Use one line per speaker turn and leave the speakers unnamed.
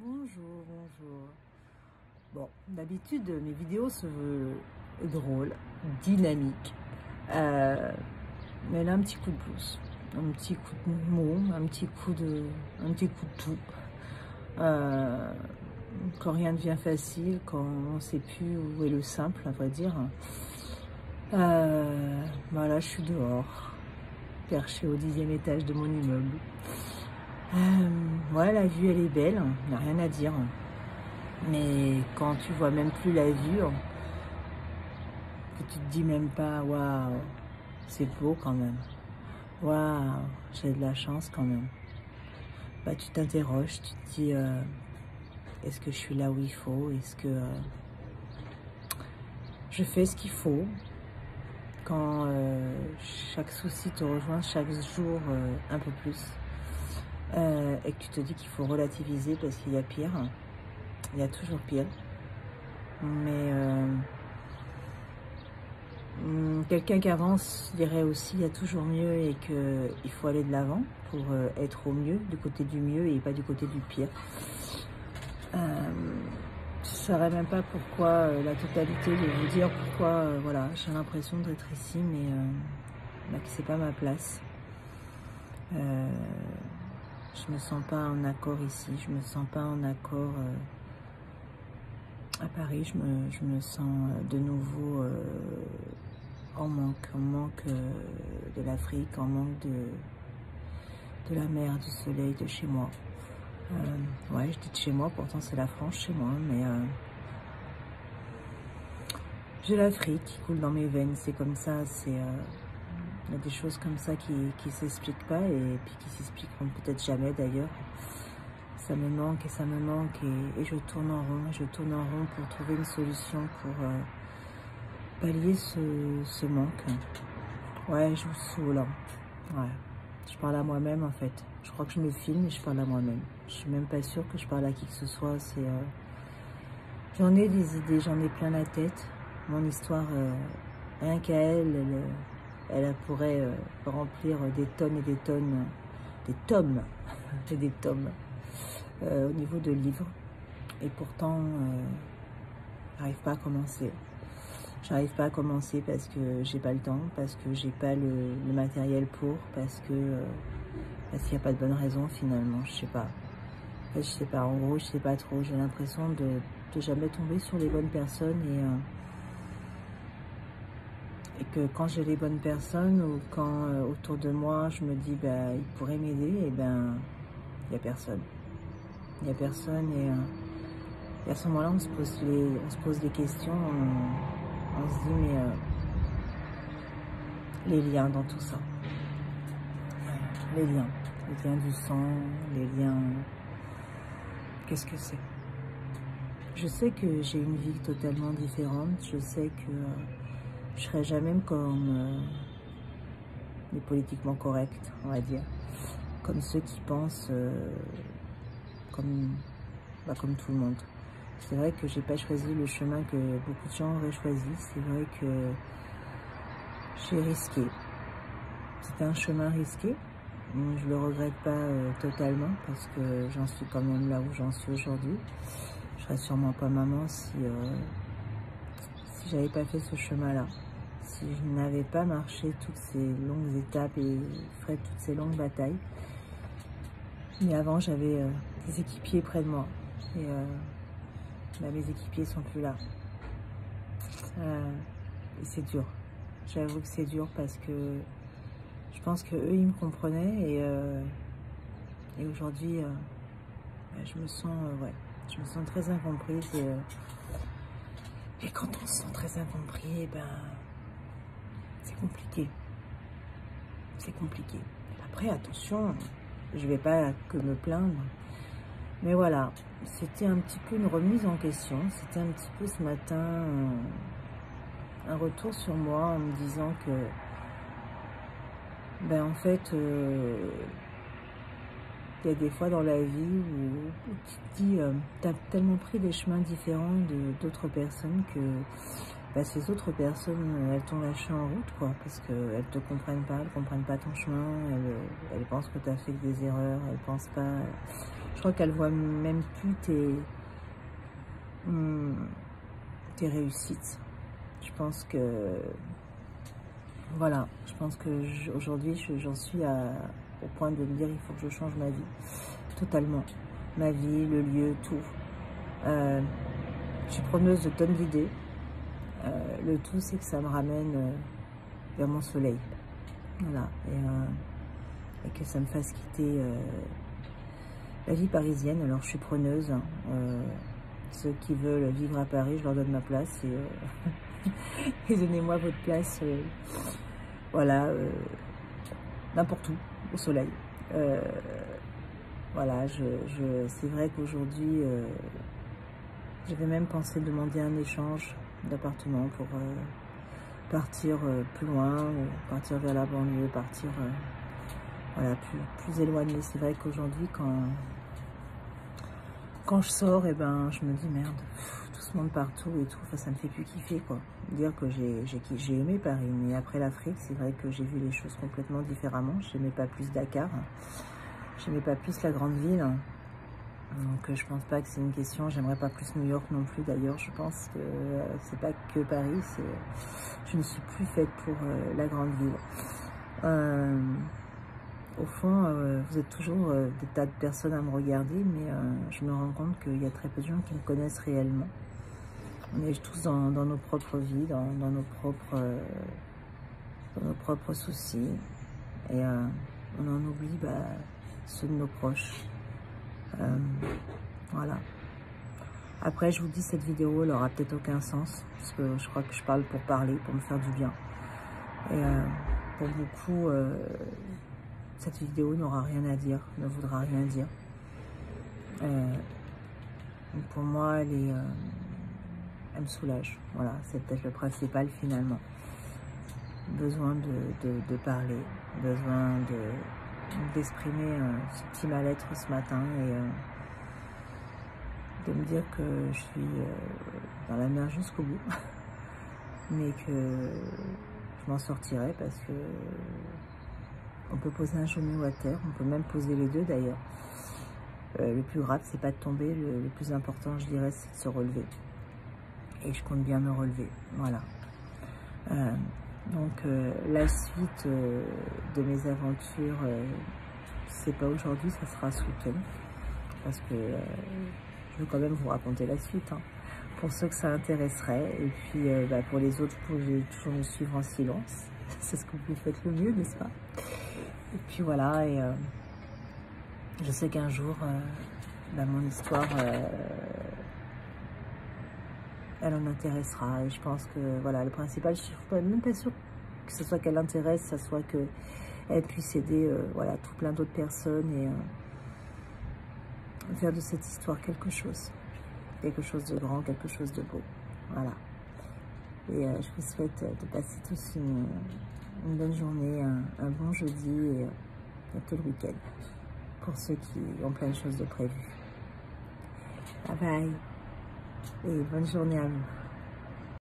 Bonjour, bonjour. Bon, d'habitude, mes vidéos se veulent drôles, dynamiques. Mais là, un petit coup de pouce, un petit coup de mot, un petit coup de tout. Quand rien ne devient facile, quand on ne sait plus où est le simple, à vrai dire. Voilà, je suis dehors, perchée au 10e étage de mon immeuble. Ouais, la vue, elle est belle, il n'y a rien à dire. Mais quand tu vois même plus la vue, que tu te dis même pas, waouh, c'est beau quand même. Waouh, j'ai de la chance quand même. Bah, tu t'interroges, tu te dis, est-ce que je suis là où il faut? Est-ce que je fais ce qu'il faut? Quand chaque souci te rejoint chaque jour un peu plus. Et que tu te dis qu'il faut relativiser parce qu'il y a pire. Il y a toujours pire. Mais quelqu'un qui avance dirait aussi il y a toujours mieux et qu'il faut aller de l'avant pour être au mieux, du côté du mieux et pas du côté du pire. Je ne saurais même pas pourquoi la totalité de vous dire pourquoi voilà, j'ai l'impression d'être ici mais que c'est pas ma place. Je me sens pas en accord ici, je me sens pas en accord à Paris, je me sens de nouveau en manque de l'Afrique, en manque de la mer, du soleil, de chez moi. Ouais, je dis de chez moi, pourtant c'est la France chez moi, mais j'ai l'Afrique qui coule dans mes veines, c'est comme ça, il y a des choses comme ça qui s'expliquent pas et puis qui s'expliqueront peut-être jamais d'ailleurs. Ça me manque et ça me manque et je tourne en rond, pour trouver une solution pour pallier ce manque. Ouais, je vous saoule. Ouais, je parle à moi-même en fait. Je crois que je me filme et je parle à moi-même. Je suis même pas sûre que je parle à qui que ce soit. J'en ai des idées, j'en ai plein la tête. Mon histoire, rien qu'à elle pourrait remplir des tonnes et des tonnes, des tomes et des tomes au niveau de livres. Et pourtant, j'arrive pas à commencer. J'arrive pas à commencer parce que j'ai pas le temps, parce que j'ai pas le matériel pour, parce qu'il n'y a pas de bonne raison finalement, je sais pas. En fait, je sais pas, en gros, je sais pas trop. J'ai l'impression de jamais tomber sur les bonnes personnes et que quand j'ai les bonnes personnes ou quand autour de moi, je me dis, bah, ils pourraient m'aider, et ben, il n'y a personne. Il n'y a personne et à ce moment-là, on se pose des questions, on se dit, mais les liens dans tout ça. Les liens du sang, les liens, qu'est-ce que c'est? Je sais que j'ai une vie totalement différente, je sais que je serai jamais comme les politiquement corrects, on va dire, comme ceux qui pensent comme tout le monde. C'est vrai que j'ai pas choisi le chemin que beaucoup de gens auraient choisi, c'est vrai que j'ai risqué. C'était un chemin risqué. Je le regrette pas totalement parce que j'en suis quand même là où j'en suis aujourd'hui. Je serais sûrement pas maman si j'avais pas fait ce chemin-là. Si je n'avais pas marché toutes ces longues étapes et fait toutes ces longues batailles. Mais avant, j'avais des équipiers près de moi. Et là, mes équipiers sont plus là. Et c'est dur. J'avoue que c'est dur parce que je pense qu'eux, ils me comprenaient et aujourd'hui, je me sens très incomprise et quand on se sent très incompris, c'est compliqué. C'est compliqué. Après, attention, je vais pas que me plaindre, mais voilà, c'était un petit peu une remise en question. C'était un petit peu ce matin un retour sur moi en me disant que en fait, il y a des fois dans la vie où tu te dis, tu as tellement pris des chemins différents d'autres personnes que ces autres personnes, elles t'ont lâché en route, quoi, parce qu'elles te comprennent pas ton chemin, elles pensent que tu as fait des erreurs, elles pensent pas, Je crois qu'elle voit même plus tes réussites. Je pense que, voilà, je pense que aujourd'hui, j'en suis au point de me dire, il faut que je change ma vie, totalement. Ma vie, le lieu, tout. Je suis preneuse de tonnes d'idées. Le tout, c'est que ça me ramène vers mon soleil. Voilà. Et que ça me fasse quitter la vie parisienne. Alors, je suis preneuse. Ceux qui veulent vivre à Paris, je leur donne ma place. Et donnez-moi votre place. Voilà. N'importe où, au soleil. Voilà. C'est vrai qu'aujourd'hui, j'avais même pensé demander un échange d'appartement pour partir plus loin, ou partir vers la banlieue, partir voilà, plus éloigné. C'est vrai qu'aujourd'hui, quand je sors, et ben, je me dis merde, tout ce monde partout et tout, enfin, ça me fait plus kiffer, quoi. Dire que j'ai aimé Paris, mais après l'Afrique, c'est vrai que j'ai vu les choses complètement différemment. J'aimais pas plus Dakar, j'aimais pas plus la grande ville. Donc je pense pas que c'est une question, j'aimerais pas plus New York non plus d'ailleurs, je pense que c'est pas que Paris, je ne suis plus faite pour la grande ville. Au fond, vous êtes toujours des tas de personnes à me regarder, mais je me rends compte qu'il y a très peu de gens qui me connaissent réellement. On est tous dans nos propres vies, dans nos propres soucis, et on en oublie ceux de nos proches. Voilà. Après, je vous dis, cette vidéo, elle aura peut-être aucun sens, parce que je crois que je parle pour parler, pour me faire du bien. Et pour beaucoup, cette vidéo n'aura rien à dire, ne voudra rien dire. Pour moi, elle me soulage. Voilà, c'est peut-être le principal finalement. Besoin de parler, besoin d'exprimer ce petit mal-être ce matin et de me dire que je suis dans la mer jusqu'au bout, mais que je m'en sortirai parce que on peut poser un genou à terre, on peut même poser les deux d'ailleurs. Le plus grave, c'est pas de tomber, le plus important, je dirais, c'est de se relever. Et je compte bien me relever, voilà. Donc la suite de mes aventures, c'est pas aujourd'hui, ça sera ce week-end, parce que je veux quand même vous raconter la suite, hein, pour ceux que ça intéresserait, et puis pour les autres, vous pouvez toujours me suivre en silence, c'est ce que vous faites le mieux, n'est-ce pas? Et puis voilà, et je sais qu'un jour, mon histoire, elle en intéressera, et je pense que voilà, le principal, je suis même pas sûre que ce soit qu'elle intéresse, ça soit qu'elle puisse aider voilà, tout plein d'autres personnes et faire de cette histoire quelque chose de grand, quelque chose de beau, voilà. Et je vous souhaite de passer tous une bonne journée, un bon jeudi et bientôt le week-end pour ceux qui ont plein de choses de prévues. Bye bye et bonne journée à vous.